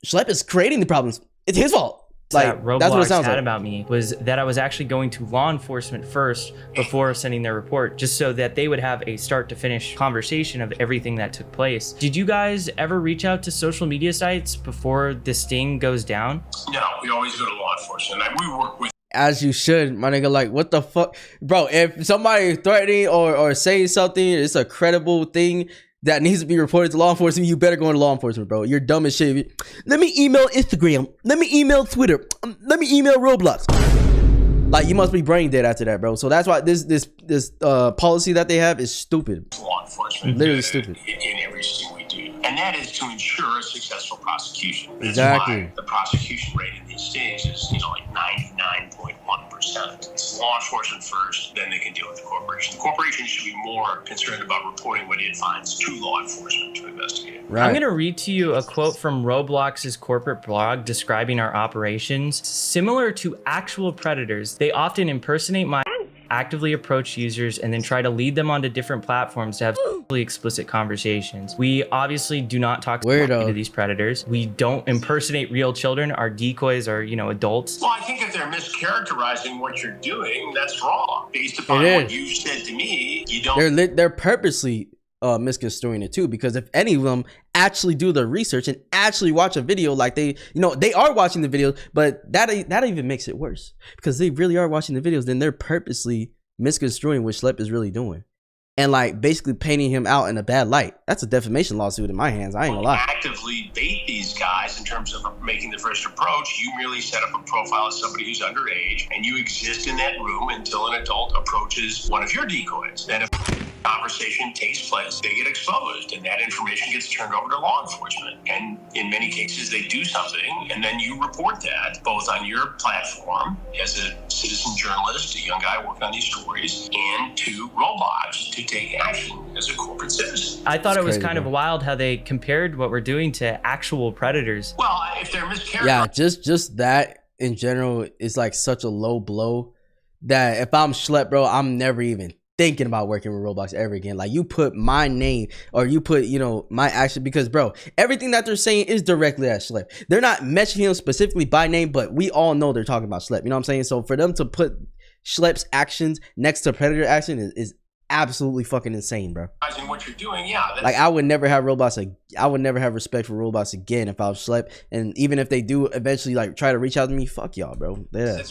Schlep is creating the problems. It's his fault. Like, Roblox that's what it sounds had like. About me was that I was actually going to law enforcement first before sending their report, just so that they would have a start to finish conversation of everything that took place. Did you guys ever reach out to social media sites before the sting goes down? No, we always go to law enforcement. We work with. As you should, my nigga. Like, what the fuck, bro? If somebody threatening or saying something, it's a credible thing that needs to be reported to law enforcement, you better go into law enforcement, bro. You're dumb as shit. Let me email Instagram. Let me email Twitter. Let me email Roblox. Like, you must be brain dead after that, bro. So that's why this policy that they have is stupid. Law enforcement, literally stupid. In everything we do, and that is to ensure a successful prosecution. That's exactly. Why the prosecution rate in these states is, like 99.1%. It's law enforcement first, then they can deal with the corporation. The corporation should be more concerned about reporting what it finds to law enforcement to investigate. Right. I'm going to read to you a quote from Roblox's corporate blog describing our operations. Similar to actual predators, they often impersonate my actively approach users and then try to lead them onto different platforms to have explicit conversations. We obviously do not talk to these predators. We don't impersonate real children. Our decoys are, you know, adults. Well, I think if they're mischaracterizing what you're doing, that's wrong. Based upon what you said to me, you don't. They're purposely misconstruing it too, because if any of them actually do the research and actually watch a video, like they are watching the videos, but that even makes it worse, because they really are watching the videos, then they're purposely misconstruing what Schlep is really doing. and like basically painting him out in a bad light. That's a defamation lawsuit in my hands. I ain't gonna lie. Actively bait these guys in terms of making the first approach. You merely set up a profile as somebody who's underage, and you exist in that room until an adult approaches one of your decoys. Then if conversation takes place, they get exposed, and that information gets turned over to law enforcement. And in many cases, they do something, and then you report that both on your platform as a citizen journalist, a young guy working on these stories, and to Roblox to take action as a corporate citizen. I thought it was kind of wild how they compared what we're doing to actual predators. Well, if they're mischaracterized. Yeah, just that in general is like such a low blow that if I'm Schlep, bro, I'm never even thinking about working with Roblox ever again. Like, you put my name or you put, you know, my action, because bro, everything that they're saying is directly at Schlep. They're not mentioning him specifically by name, but we all know they're talking about Schlep. You know what I'm saying? So for them to put Schlep's actions next to Predator action is absolutely fucking insane, bro. What you're doing, yeah. Like, I would never have Roblox. I would never have respect for Roblox again if I was Schlep. And even if they do eventually like try to reach out to me, fuck y'all, bro. Yeah.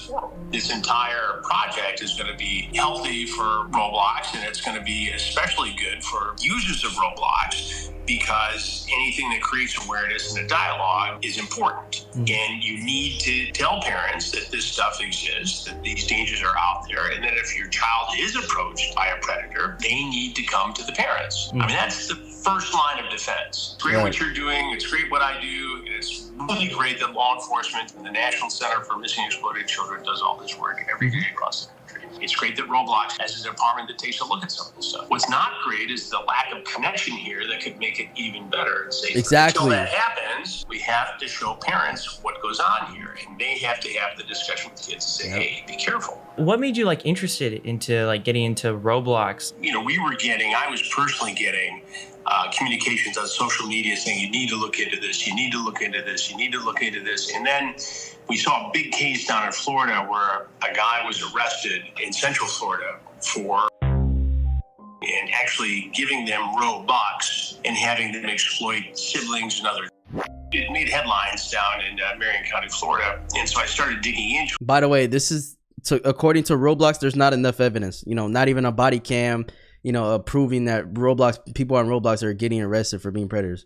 This entire project is going to be healthy for Roblox, and it's going to be especially good for users of Roblox, because anything that creates awareness and a dialogue is important. And you need to tell parents that this stuff exists, that these dangers are out there, and that if your child is approached by a predator, they need to come to the parents. I mean, that's the first line of defense. It's great what you're doing. It's great what I do. And it's really great that law enforcement and the National Center for Missing and Exploited Children does all this work every day across the country. It's great that Roblox has a department that takes a look at some of this stuff. What's not great is the lack of connection here that could make it even better and safer. Exactly. Until that happens, we have to show parents what goes on here, and they have to have the discussion with kids and say, hey, be careful. What made you like interested into like getting into Roblox? You know, I was personally getting communications on social media saying, you need to look into this, you need to look into this, you need to look into this. And then we saw a big case down in Florida where a guy was arrested in Central Florida for and actually giving them Robux and having them exploit siblings and other. It made headlines down in Marion County, Florida. And so I started digging into it. By the way, this is, according to Roblox, there's not enough evidence. You know, not even a body cam, you know, proving that people on Roblox are getting arrested for being predators.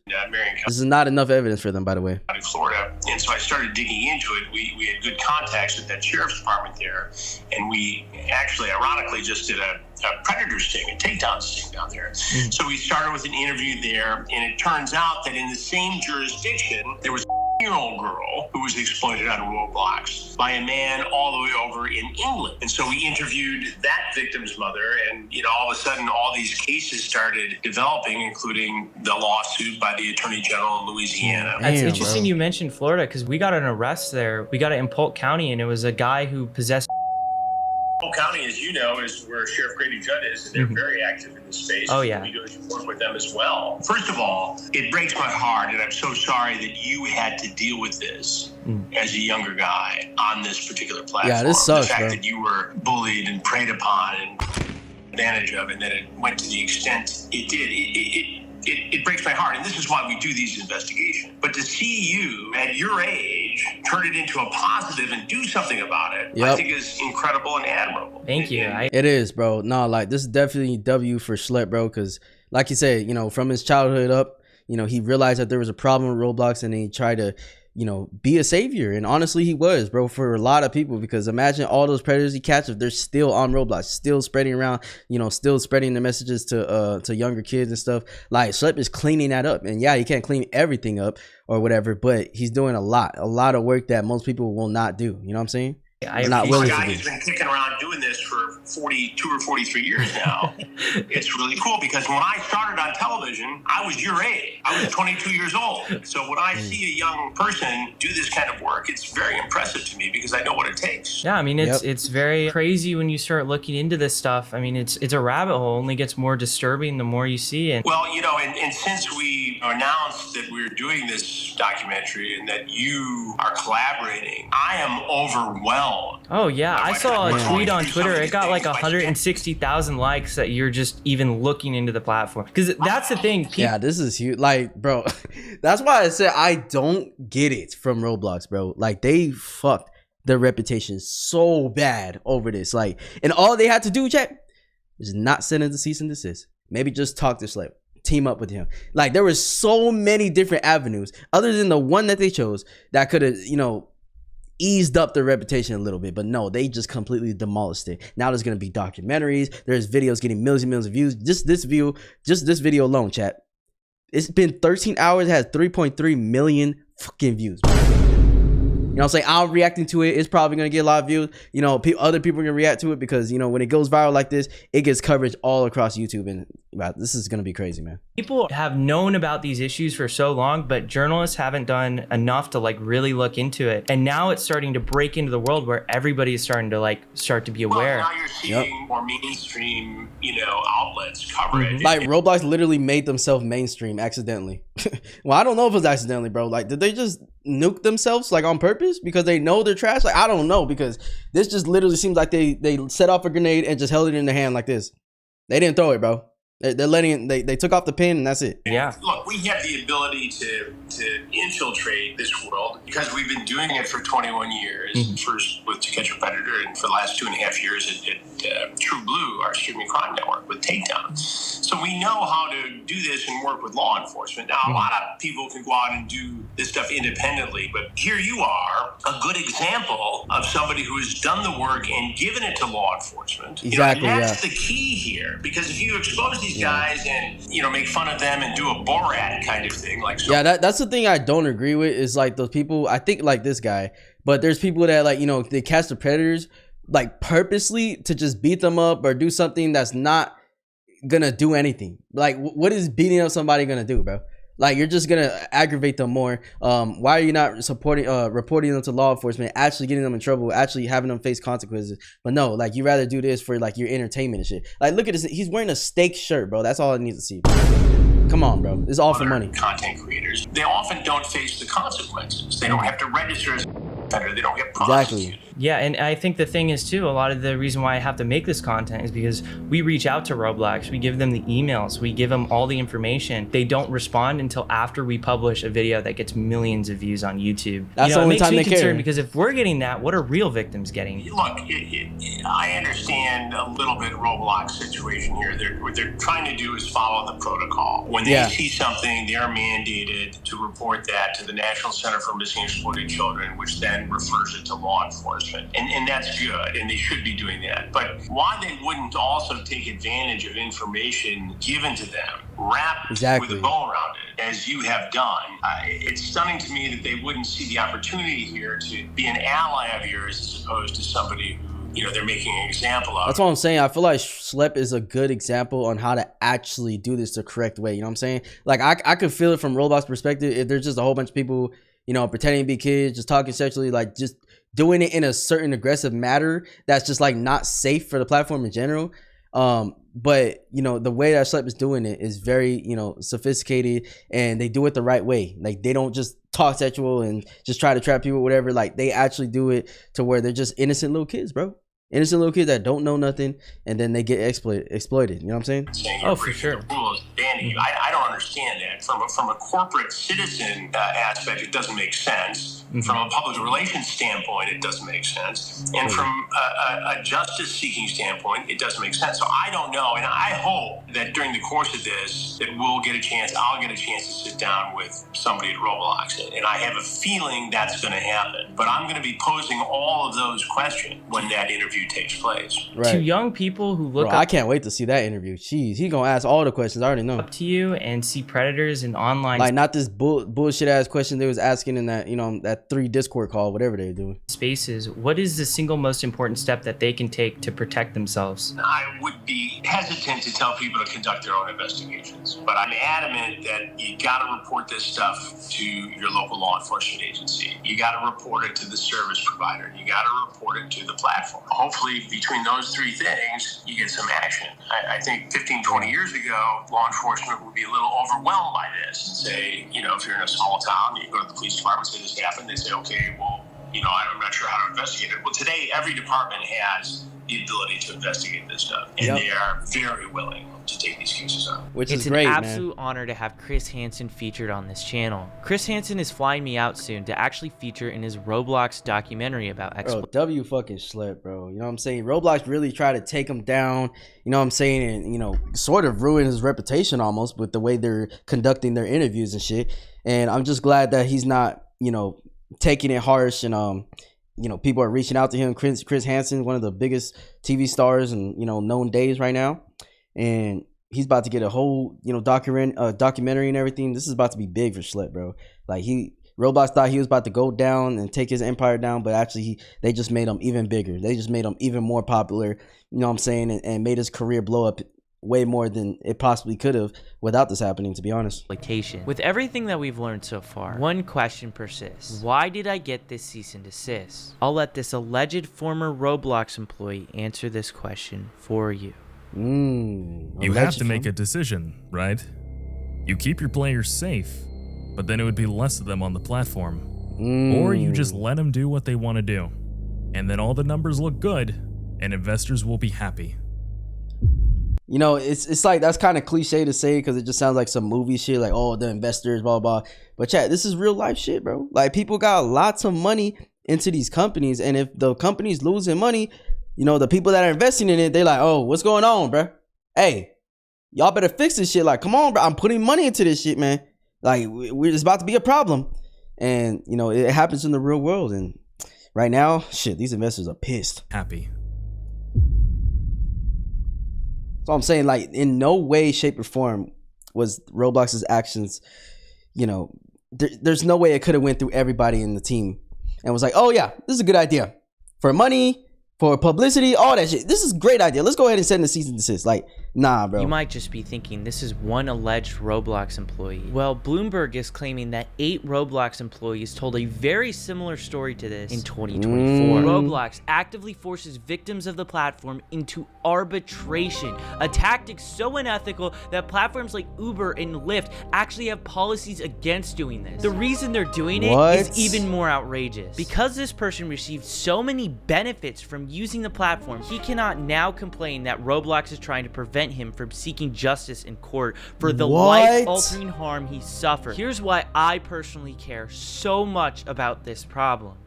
This is not enough evidence for them, by the way. Florida. And so I started digging into it. We had good contacts with that sheriff's department there. And we actually, ironically, just did a predator sting, a takedown sting down there. So we started with an interview there. And it turns out that in the same jurisdiction, there was a year-old girl who was exploited on Roblox by a man all the way over in England. And so we interviewed that victim's mother, and you know, all of a sudden all these cases started developing, including the lawsuit by the Attorney General in Louisiana. That's interesting you mentioned Florida, because we got an arrest there. We got it in Polk County, and it was a guy who possessed. Polk County, as you know, is where Sheriff Grady Judd is, and they're very active in this space. Oh, yeah. We do work with them as well. First of all, it breaks my heart, and I'm so sorry that you had to deal with this as a younger guy on this particular platform. Yeah, this sucks, the fact bro. that you were bullied and preyed upon and advantage of, and that it went to the extent it did. It breaks my heart, and this is why we do these investigations. But to see you at your age turn it into a positive and do something about it, I think is incredible and admirable. Thank you. It is, bro. No, like, this is definitely W for Schlep, bro, because like you said, you know, from his childhood up, you know, he realized that there was a problem with Roblox, and he tried to, you know, be a savior. And honestly, he was, bro, for a lot of people, because imagine all those predators he catches, they're still on Roblox, still spreading around, you know, still spreading the messages to younger kids and stuff. Like, Schlep is cleaning that up, and yeah, he can't clean everything up or whatever, but he's doing a lot of work that most people will not do. You know what I'm saying? He's a guy who's been kicking around doing this for 42 or 43 years now. It's really cool, because when I started on television, I was your age. I was 22 years old. So when I see a young person do this kind of work, it's very impressive to me, because I know what it takes. Yeah, I mean, it's very crazy when you start looking into this stuff. I mean, it's a rabbit hole. It only gets more disturbing the more you see it. Well, you know, and since we announced that we're doing this documentary and that you are collaborating, I am overwhelmed. Oh yeah, I saw a tweet on Twitter. It got like 160,000 likes that you're just even looking into the platform. Because that's the thing. Yeah, this is huge. Like, bro, that's why I said I don't get it from Roblox, bro. Like, they fucked their reputation so bad over this. Like, and all they had to do, chat, is not send in the cease and desist. maybe just talk to Schlep, team up with him. Like there were so many different avenues other than the one that they chose that could have, you know, eased up their reputation a little bit, but no, they just completely demolished it. Now there's gonna be documentaries, there's videos getting millions and millions of views. Just this video alone, chat. It's been 13 hours, it has 3.3 million fucking views. You know what I'm saying? I'm reacting to it. It's probably going to get a lot of views. You know, other people are going to react to it because, you know, when it goes viral like this, it gets coverage all across YouTube. And wow, this is going to be crazy, man. People have known about these issues for so long, but journalists haven't done enough to like really look into it. And now it's starting to break into the world where everybody is starting to like start to be aware. Well, now you're seeing more mainstream, you know, outlets cover it. Like Roblox literally made themselves mainstream accidentally. Well, I don't know if it was accidentally, bro. Like, did they just nuke themselves like on purpose because they know they're trash? Like, I don't know, because this just literally seems like they set off a grenade and just held it in their hand like this. They didn't throw it, bro. They're letting it, they took off the pin and that's it. Yeah. Look, we have the ability to infiltrate this world because we've been doing it for 21 years. First with To Catch a Predator, and for the last 2.5 years at True Blue, our streaming crime network, with Takedown. So we know how to do this and work with law enforcement. Now, a lot of people can go out and do this stuff independently, but here you are, a good example of somebody who has done the work and given it to law enforcement. Exactly, and that's the key here, because if you expose these guys and, you know, make fun of them and do a Borat kind of thing, like so. Yeah, that's the thing I don't agree with, is like those people, I think like this guy, but there's people that, like, you know, they catch the predators like purposely to just beat them up or do something that's not gonna do anything. Like, what is beating up somebody gonna do, bro? Like, you're just gonna aggravate them more. Why are you not reporting them to law enforcement, actually getting them in trouble, actually having them face consequences? But no, like, you rather do this for like your entertainment and shit. Like, look at this, he's wearing a steak shirt, bro. That's all I need to see, bro. Come on, bro. It's all for money. Content creators, they often don't face the consequences. They don't have to register as a offender. They don't get prosecuted. Exactly. Yeah, and I think the thing is too, a lot of the reason why I have to make this content is because we reach out to Roblox, we give them the emails, we give them all the information. They don't respond until after we publish a video that gets millions of views on YouTube. That's the only time they care. It makes me concerned, because if we're getting that, what are real victims getting? Look, I understand a little bit Roblox situation here. What they're trying to do is follow the protocol. When they see something, they're mandated to report that to the National Center for Missing and Exploited Children, which then refers it to law enforcement. And that's good, and they should be doing that. But why they wouldn't also take advantage of information given to them, wrapped with a bow around it, as you have done, it's stunning to me that they wouldn't see the opportunity here to be an ally of yours as opposed to somebody who, you know, they're making an example of. That's what I'm saying. I feel like Schlep is a good example on how to actually do this the correct way. You know what I'm saying? Like, I could feel it from Roblox perspective if there's just a whole bunch of people, you know, pretending to be kids, just talking sexually, like just doing it in a certain aggressive manner that's just like not safe for the platform in general. But you know, the way that Schlep is doing it is very, you know, sophisticated, and they do it the right way. Like, they don't just talk sexual and just try to trap people, whatever. Like, they actually do it to where they're just innocent little kids, bro. Innocent little kids that don't know nothing, and then they get exploited. You know what I'm saying? Oh, for sure. I don't understand that. From a corporate citizen aspect, it doesn't make sense. From a public relations standpoint, it doesn't make sense. And from a justice-seeking standpoint, it doesn't make sense. So I don't know, and I hope that during the course of this, that I'll get a chance to sit down with somebody at Roblox. And I have a feeling that's going to happen. But I'm going to be posing all of those questions when that interview takes place. To young people who look up, I can't wait to see that interview. Jeez, he's gonna ask all the questions. I already know. Up to you and see predators in online, like, not this bullshit ass question they was asking in that, you know, that 3 Discord call, whatever they're doing. Spaces. What is the single most important step that they can take to protect themselves? I would be hesitant to tell people to conduct their own investigations, but I'm adamant that you got to report this stuff to your local law enforcement agency. You got to report it to the service provider. You got to report it to the platform. Hopefully, between those 3 things, you get some action. I think 15, 20 years ago, law enforcement would be a little overwhelmed by this and say, you know, if you're in a small town, you go to the police department, say this happened, they say, okay, well, you know, I'm not sure how to investigate it. Well, today, every department has the ability to investigate this stuff, and they are very willing to take these cases on. Which it's is great, an absolute honor to have Chris Hansen featured on this channel. Chris Hansen is flying me out soon to actually feature in his Roblox documentary about Bro, W fucking Schlep, bro. You know what I'm saying? Roblox really tried to take him down, you know what I'm saying? And, you know, sort of ruin his reputation almost with the way they're conducting their interviews and shit. And I'm just glad that he's not, you know, taking it harsh and, you know, people are reaching out to him. Chris Hansen, one of the biggest TV stars and, you know, known days right now. And he's about to get a whole, you know, documentary and everything. This is about to be big for Schlep, bro. Like Roblox thought he was about to go down and take his empire down, but actually they just made him even bigger. They just made him even more popular, you know what I'm saying, and made his career blow up way more than it possibly could have without this happening, to be honest. With everything that we've learned so far, one question persists. Why did I get this cease and desist? I'll let this alleged former Roblox employee answer this question for you. You have to make a decision, right? You keep your players safe, but then it would be less of them on the platform. Or you just let them do what they want to do. And then all the numbers look good, and investors will be happy. You know, it's like, that's kind of cliche to say because it just sounds like some movie shit, like, oh, the investors, blah, blah. But chat, this is real life shit, bro. Like, people got lots of money into these companies, and if the company's losing money, you know, the people that are investing in it, they're like, oh, what's going on, bro? Hey, y'all better fix this shit. Like, come on, bro. I'm putting money into this shit, man. Like, it's about to be a problem. And, you know, it happens in the real world. And right now, shit, these investors are pissed. Happy. So I'm saying, like, in no way, shape, or form was Roblox's actions, you know, there's no way it could have went through everybody in the team and was like, oh, yeah, this is a good idea. For money, for publicity, all that shit. This is a great idea. Let's go ahead and send the cease and desist. Like, nah, bro. You might just be thinking this is one alleged Roblox employee. Well, Bloomberg is claiming that 8 Roblox employees told a very similar story to this in 2024. Roblox actively forces victims of the platform into arbitration, a tactic so unethical that platforms like Uber and Lyft actually have policies against doing this. The reason they're doing it is even more outrageous. Because this person received so many benefits from using the platform, he cannot now complain that Roblox is trying to prevent him from seeking justice in court for the life-altering harm he suffered. Here's why I personally care so much about this problem.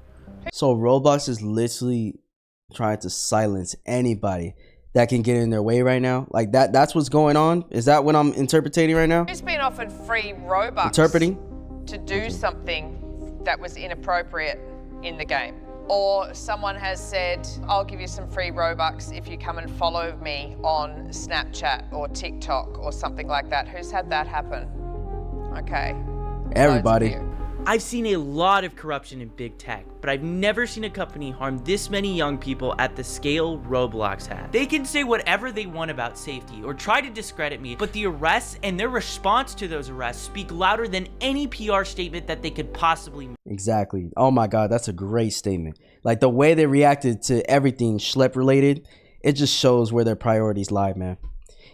So Roblox is literally trying to silence anybody that can get in their way right now. Like that's what's going on. Is that what I'm interpreting right now? Who's been offered free Robux to do something that was inappropriate in the game? Or someone has said, I'll give you some free Robux if you come and follow me on Snapchat or TikTok or something like that. Who's had that happen? Okay. Everybody. I've seen a lot of corruption in big tech, but I've never seen a company harm this many young people at the scale Roblox has. They can say whatever they want about safety or try to discredit me, but the arrests and their response to those arrests speak louder than any PR statement that they could possibly make. Exactly. Oh my God, that's a great statement. Like the way they reacted to everything Schlep related, it just shows where their priorities lie, man.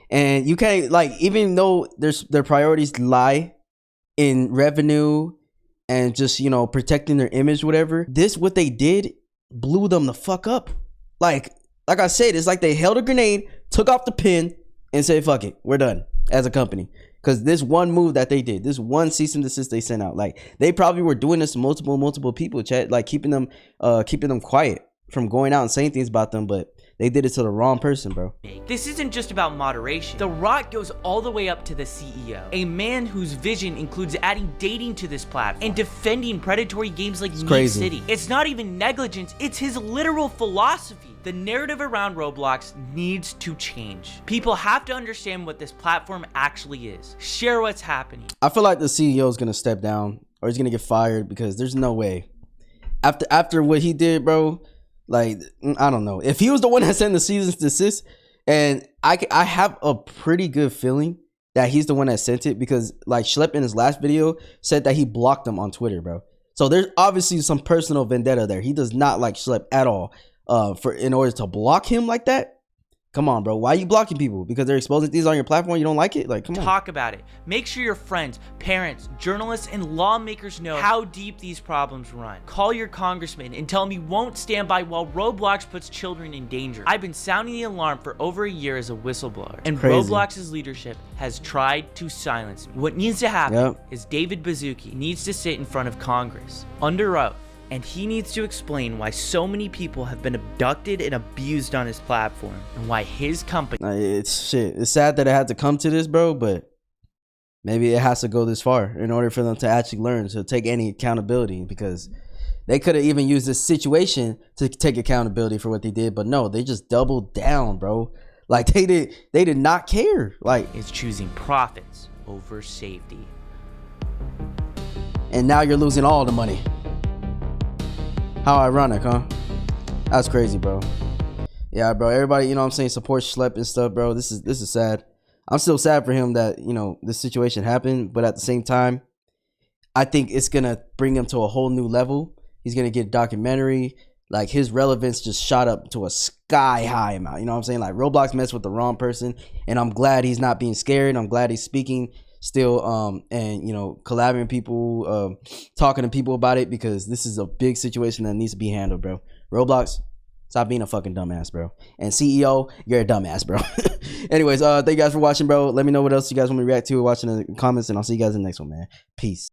And you can't, like, even though their priorities lie in revenue and just, you know, protecting their image, whatever, what they did blew them the fuck up. Like I said, it's like they held a grenade, took off the pin, and said, fuck it, we're done as a company. Because this one move that they did, this one cease and desist they sent out, like they probably were doing this to multiple people, chat, like keeping them quiet from going out and saying things about them, but they did it to the wrong person, bro. This isn't just about moderation. The rot goes all the way up to the CEO, a man whose vision includes adding dating to this platform and defending predatory games like Meat City. It's not even negligence, it's his literal philosophy. The narrative around Roblox needs to change. People have to understand what this platform actually is. Share what's happening. I feel like the CEO is gonna step down or he's gonna get fired because there's no way. After what he did, bro, like, I don't know. If he was the one that sent the cease and desist, and I have a pretty good feeling that he's the one that sent it because, like, Schlep in his last video said that he blocked him on Twitter, bro. So there's obviously some personal vendetta there. He does not like Schlep at all. In order to block him like that, Come on, bro. Why are you blocking people? Because they're exposing things on your platform? You don't like it? Like, come on. Talk about it. Make sure your friends, parents, journalists, and lawmakers know how deep these problems run. Call your congressman and tell him he won't stand by while Roblox puts children in danger. I've been sounding the alarm for over a year as a whistleblower, and Roblox's leadership has tried to silence me. What needs to happen is David Baszucki needs to sit in front of Congress under oath, and he needs to explain why so many people have been abducted and abused on his platform, and why his company... It's shit. It's sad that it had to come to this, bro, but maybe it has to go this far in order for them to actually learn to take any accountability, because they could have even used this situation to take accountability for what they did, but no, they just doubled down, bro. Like, they did not care. Like, it's choosing profits over safety. And now you're losing all the money. How ironic, huh? That's crazy, bro. Yeah, bro. Everybody, you know what I'm saying, support Schlep and stuff, bro. This is sad. I'm still sad for him that, you know, this situation happened, but at the same time, I think it's gonna bring him to a whole new level. He's gonna get a documentary. Like, his relevance just shot up to a sky high amount. You know what I'm saying? Like, Roblox messed with the wrong person, and I'm glad he's not being scared. I'm glad he's speaking still, and, you know, collaborating people, talking to people about it, because this is a big situation that needs to be handled, bro. Roblox, stop being a fucking dumbass, bro. And CEO, you're a dumbass, bro. Anyways, thank you guys for watching, bro. Let me know what else you guys want me to react to or watch in the comments, and I'll see you guys in the next one, man. Peace.